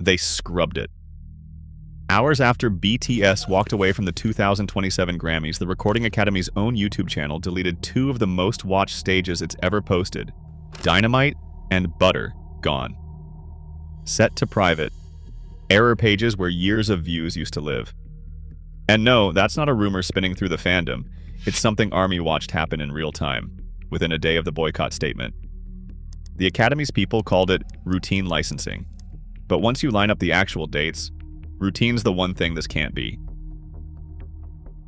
They scrubbed it. Hours after BTS walked away from the 2027 Grammys, the Recording Academy's own YouTube channel deleted two of the most watched stages it's ever posted. Dynamite and Butter, gone. Set to private. Error pages where years of views used to live. And no, that's not a rumor spinning through the fandom. It's something ARMY watched happen in real time, within a day of the boycott statement. The Academy's people called it routine licensing. But once you line up the actual dates, routine's the one thing this can't be.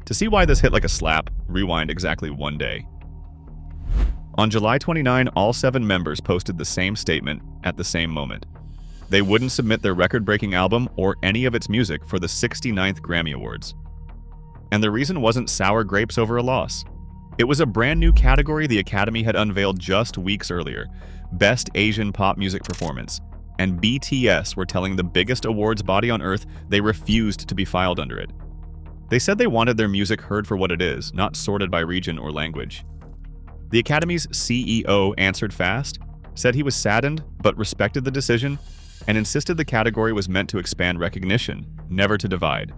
To see why this hit like a slap, rewind exactly one day. On July 29, all 7 members posted the same statement at the same moment. They wouldn't submit their record-breaking album or any of its music for the 69th Grammy Awards. And the reason wasn't sour grapes over a loss. It was a brand new category the Academy had unveiled just weeks earlier, Best Asian Pop Music Performance, and BTS were telling the biggest awards body on earth they refused to be filed under it. They said they wanted their music heard for what it is, not sorted by region or language. The Academy's CEO answered fast, said he was saddened but respected the decision, and insisted the category was meant to expand recognition, never to divide.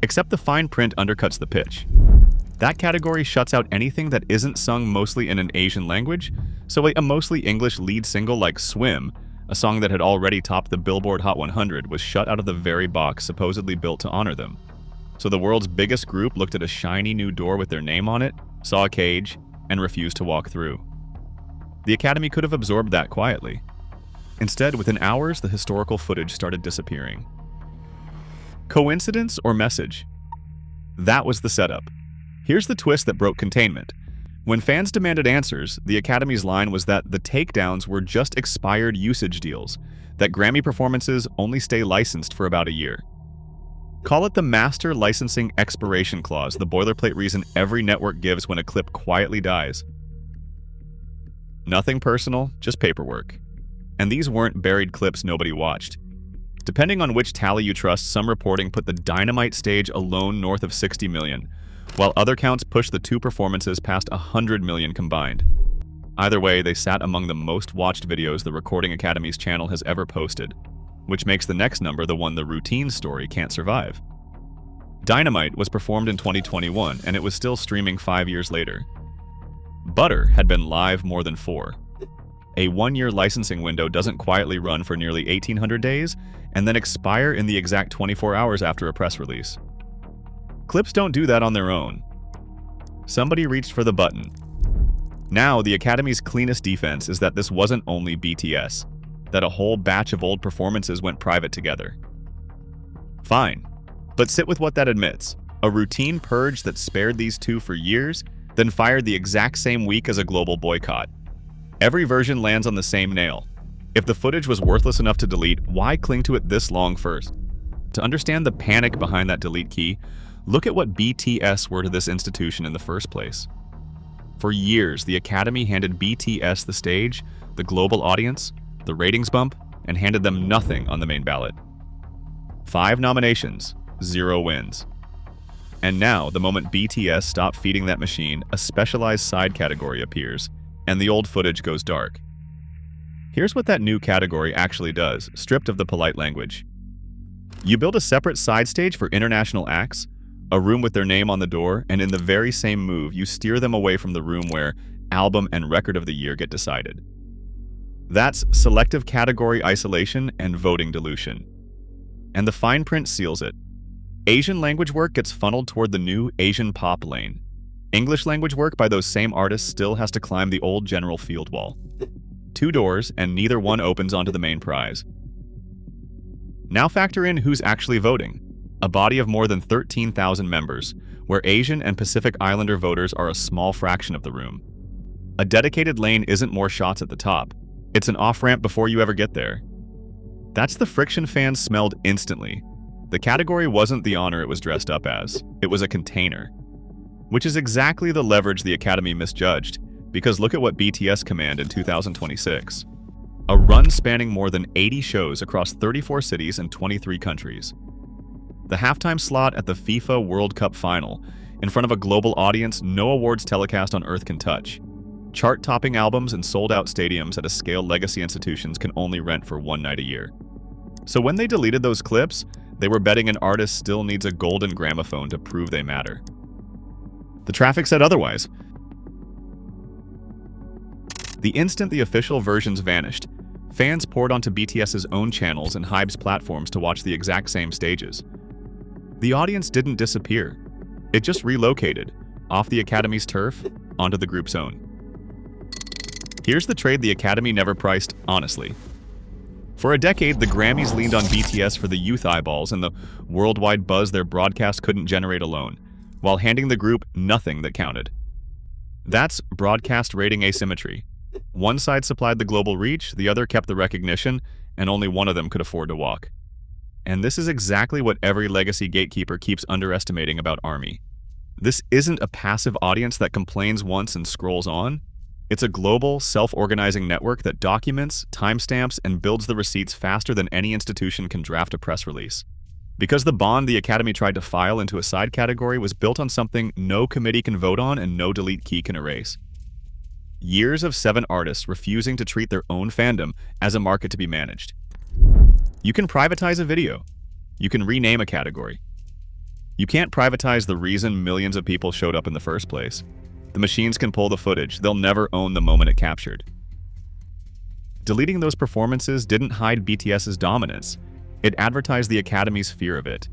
Except the fine print undercuts the pitch. That category shuts out anything that isn't sung mostly in an Asian language, so a mostly English lead single like Swim, a song that had already topped the Billboard Hot 100, was shut out of the very box supposedly built to honor them. So the world's biggest group looked at a shiny new door with their name on it, saw a cage, and refused to walk through. The Academy could have absorbed that quietly. Instead, within hours, the historical footage started disappearing. Coincidence or message? That was the setup. Here's the twist that broke containment. When fans demanded answers, the Academy's line was that the takedowns were just expired usage deals, that Grammy performances only stay licensed for about a year. Call it the master licensing expiration clause, the boilerplate reason every network gives when a clip quietly dies. Nothing personal, just paperwork. And these weren't buried clips nobody watched. Depending on which tally you trust, some reporting put the Dynamite stage alone north of 60 million, while other counts pushed the two performances past 100 million combined. Either way, they sat among the most watched videos the Recording Academy's channel has ever posted, which makes the next number the one the routine story can't survive. Dynamite was performed in 2021, and it was still streaming 5 years later. Butter had been live more than 4. A 1-year licensing window doesn't quietly run for nearly 1,800 days and then expire in the exact 24 hours after a press release. Clips don't do that on their own. Somebody reached for the button. Now, the Academy's cleanest defense is that this wasn't only BTS, that a whole batch of old performances went private together. Fine, but sit with what that admits. A routine purge that spared these two for years, then fired the exact same week as a global boycott. Every version lands on the same nail. If the footage was worthless enough to delete, why cling to it this long first? To understand the panic behind that delete key, look at what BTS were to this institution in the first place. For years, the Academy handed BTS the stage, the global audience, the ratings bump, and handed them nothing on the main ballot. 5 nominations, 0 wins. And now, the moment BTS stop feeding that machine, a specialized side category appears, and the old footage goes dark. Here's what that new category actually does, stripped of the polite language. You build a separate side stage for international acts, a room with their name on the door, and in the very same move, you steer them away from the room where album and record of the year get decided. That's Selective Category Isolation and Voting Dilution. And the fine print seals it. Asian language work gets funneled toward the new Asian pop lane. English language work by those same artists still has to climb the old general field wall. 2 doors, and neither one opens onto the main prize. Now factor in who's actually voting. A body of more than 13,000 members, where Asian and Pacific Islander voters are a small fraction of the room. A dedicated lane isn't more shots at the top. It's an off-ramp before you ever get there. That's the friction fans smelled instantly. The category wasn't the honor it was dressed up as. It was a container. Which is exactly the leverage the Academy misjudged, because look at what BTS command in 2026. A run spanning more than 80 shows across 34 cities and 23 countries. The halftime slot at the FIFA World Cup final, in front of a global audience no awards telecast on Earth can touch. Chart-topping albums and sold-out stadiums at a scale legacy institutions can only rent for one night a year. So when they deleted those clips, they were betting an artist still needs a golden gramophone to prove they matter. The traffic said otherwise. The instant the official versions vanished, fans poured onto BTS's own channels and HYBE's platforms to watch the exact same stages. The audience didn't disappear. It just relocated, off the Academy's turf, onto the group's own. Here's the trade the Academy never priced honestly. For a decade, the Grammys leaned on BTS for the youth eyeballs and the worldwide buzz their broadcast couldn't generate alone, while handing the group nothing that counted. That's broadcast rating asymmetry. One side supplied the global reach, the other kept the recognition, and only one of them could afford to walk. And this is exactly what every legacy gatekeeper keeps underestimating about ARMY. This isn't a passive audience that complains once and scrolls on. It's a global, self-organizing network that documents, timestamps, and builds the receipts faster than any institution can draft a press release. Because the bond the Academy tried to file into a side category was built on something no committee can vote on and no delete key can erase. Years of 7 artists refusing to treat their own fandom as a market to be managed. You can privatize a video. You can rename a category. You can't privatize the reason millions of people showed up in the first place. The machines can pull the footage. They'll never own the moment it captured. Deleting those performances didn't hide BTS's dominance. It advertised the Academy's fear of it.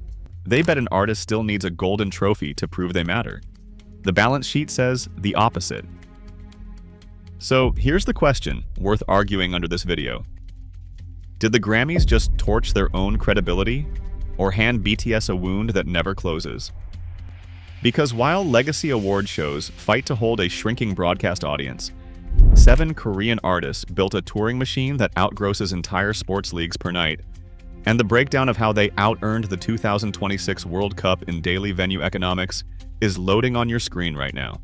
They bet an artist still needs a golden trophy to prove they matter. The balance sheet says the opposite. So here's the question worth arguing under this video. Did the Grammys just torch their own credibility, or hand BTS a wound that never closes? Because while legacy award shows fight to hold a shrinking broadcast audience, 7 Korean artists built a touring machine that outgrosses entire sports leagues per night, and the breakdown of how they out-earned the 2026 World Cup in daily venue economics is loading on your screen right now.